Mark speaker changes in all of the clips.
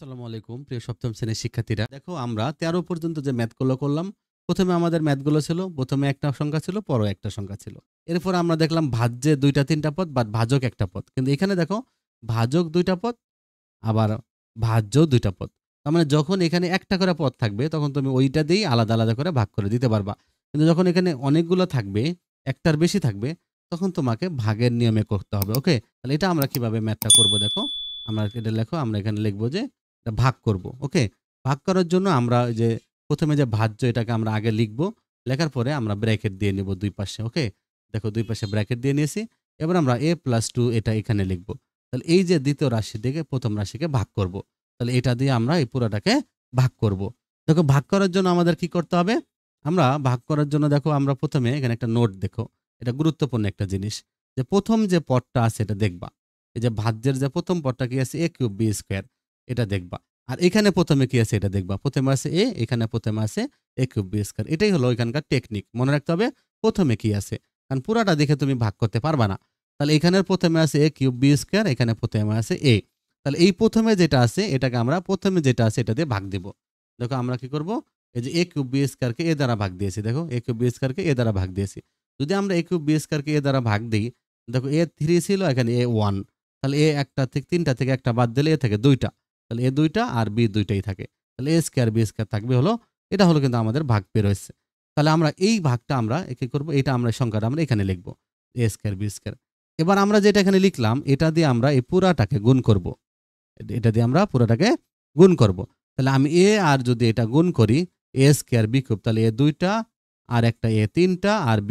Speaker 1: আসসালামু আলাইকুম প্রিয় সপ্তম শ্রেণীর শিক্ষার্থীরা। দেখো আমরা ১৩ পর্যন্ত যে ম্যাথগুলো করলাম, প্রথমে আমাদের ম্যাথগুলো ছিল, প্রথমে একটা সংখ্যা ছিল, পরেও একটা সংখ্যা ছিল। এরপর আমরা দেখলাম ভাজ্যে ২ টা ৩ টা পদ, বাট ভাজক একটা পদ। কিন্তু এখানে দেখো ভাজক ২ টা পদ, আবার ভাজ্যও ২ টা পদ। তার মানে যখন এখানে একটা করে পদ থাকবে তখন তুমি ওইটা দিয়েই আলাদা, আলাদা করে ভাগ করে দিতে পারবা। কিন্তু যখন এখানে অনেকগুলো থাকবে, একটার বেশি থাকবে, তখন তোমাকে ভাগের নিয়মে করতে হবে। ওকে? তাহলে এটা আমরা কিভাবে ম্যাথটা করব দেখো। আমরা এটা লেখো, আমরা এখানে লিখব যে এটা ভাগ করব। ওকে? ভাগ করার জন্য আমরা ওই যে ১ম এ যে ভাজ্য এটাকে আমরা আগে লিখব। লেখার পরে আমরা ব্র্যাকেট দিয়ে নিব ২ পাশে। ওকে? দেখো ২ পাশে ব্র্যাকেট দিয়ে নিয়েছি। এবার আমরা a+2 এটা এখানে লিখব। তাহলে এই যে দ্বিতীয় রাশি থেকে প্রথম রাশিকে ভাগ করব। তাহলে এটা দিয়ে আমরা এই পুরাটাকে ভাগ করব। দেখো ভাগ করার জন্য আমাদের কি করতে হবে? আমরা ভাগ করার জন্য দেখো আমরা ১ম এ এখানে একটা নোট দেখো। এটা গুরুত্বপূর্ণ একটা জিনিস। যে ১ম যে পদটা আছে এটা দেখবা। এই যে ভাজ্যের যে ১ম পদটা কি আছে a³ b² এটা দেখবা। আর এখানে ১ম এ কি আছে এটা দেখবা। ১ম এ আছে a, এখানে ১ম এ আছে a³ b²। এটাই হলো এখানকার টেকনিক। মনে রাখতে হবে ১ম এ কি আছে। কারণ পুরাটা দেখে তুমি ভাগ করতে পারবা না। তাহলে এখানের ১ম এ আছে a³ b², এখানে ১ম এ আছে a। তাহলে এই ১ম এ যেটা আছে এটাকে আমরা ১ম এ যেটা আছে এটা দিয়ে ভাগ দিব। দেখো আমরা কি করব? এই যে a³ b² কে a দ্বারা ভাগ দিয়েছি। দেখো a³ b² কে a দ্বারা ভাগ দিয়েছি। যদি আমরা a³ b² কে a দ্বারা ভাগ দেই, দেখো a3 ছিল, এখানে a1। তাহলে a একটা থেকে ৩ টা থেকে একটা বাদ দিলে a থাকে ২ টা। তাহলে a ২ টা আর b ২ টাই থাকে। তাহলে a² b² থাকবে হলো, এটা হলো কিন্তু আমাদের ভাগ বের হইছে। তাহলে আমরা এই ভাগটা আমরা কি করব? এটা আমরা সংখ্যাটা আমরা এখানে লিখব। a² b²। এবার আমরা যেটা এখানে লিখলাম এটা দিয়ে আমরা এই পুরাটাকে গুণ করব। এটা দিয়ে আমরা পুরাটাকে গুণ করব। তাহলে আমি a আর যদি এটা গুণ করি a² b³ তাহলে a ২ টা আর একটা a ৩ টা আর b²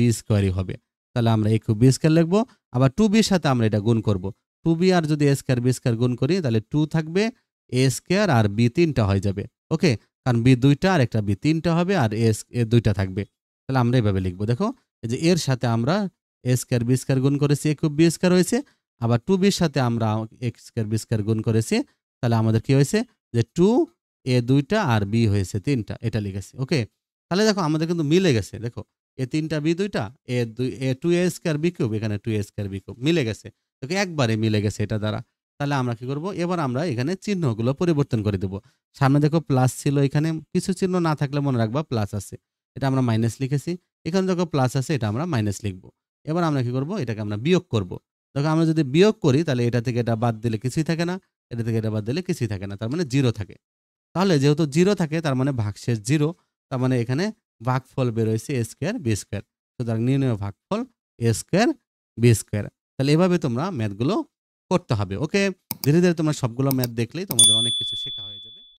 Speaker 1: হবে। তাহলে আমরা a³ b² লিখব। আবার 2b এর সাথে আমরা এটা গুণ করব। 2b আর যদি a² b² গুণ করি তাহলে 2 থাকবে, a² আর b ৩ টা হয়ে যাবে। ওকে? কারণ b ২ টা আর একটা b ৩ টা হবে আর a ২ টা থাকবে। তাহলে আমরা এভাবে লিখব। দেখো এই যে এর সাথে আমরা a² b² গুণ করেছি, a³ b² হয়েছে। আবার 2b এর সাথে আমরা a² b² গুণ করেছি। তাহলে আমাদের কি হয়েছে? যে 2 a ২ টা আর b হয়েছে ৩ টা। এটা লিখেছি। ওকে? তাহলে দেখো আমাদের কিন্তু মিলে গেছে। দেখো a ৩ টা b ২ টা, a2a² b³ এখানে 2a² b³ মিলে গেছে। দেখো একবারে মিলে গেছে এটা দ্বারা। তাহলে আমরা কি করব? এবার আমরা এখানে চিহ্নগুলো পরিবর্তন করে দেব। সামনে দেখো প্লাস ছিল, এখানে কিছু চিহ্ন না থাকলে মনে রাখবা প্লাস আছে। এটা আমরা মাইনাস লিখেছি। এখানে দেখো প্লাস আছে, এটা আমরা মাইনাস লিখব। এবার আমরা কি করব? এটাকে আমরা বিয়োগ করব। দেখো আমরা যদি বিয়োগ করি তাহলে এটা থেকে এটা বাদ দিলে কিছুই থাকে না। এটা থেকে এটা বাদ দিলে কিছুই থাকে না। তার মানে 0 থাকে। তাহলে যেহেতু 0 থাকে তার মানে ভাগশেষ 0। তার মানে এখানে ভাগফল বের হইছে a² b²। সুতরাং নির্ণেয় ভাগফল a² b²। তাহলে এভাবে তোমরা ম্যাথগুলো করতে হবে। ওকে? ধীরে, ধীরে তোমরা সবগুলো ম্যাথ দেখলেই তোমাদের অনেক কিছু শেখা হয়ে যাবে।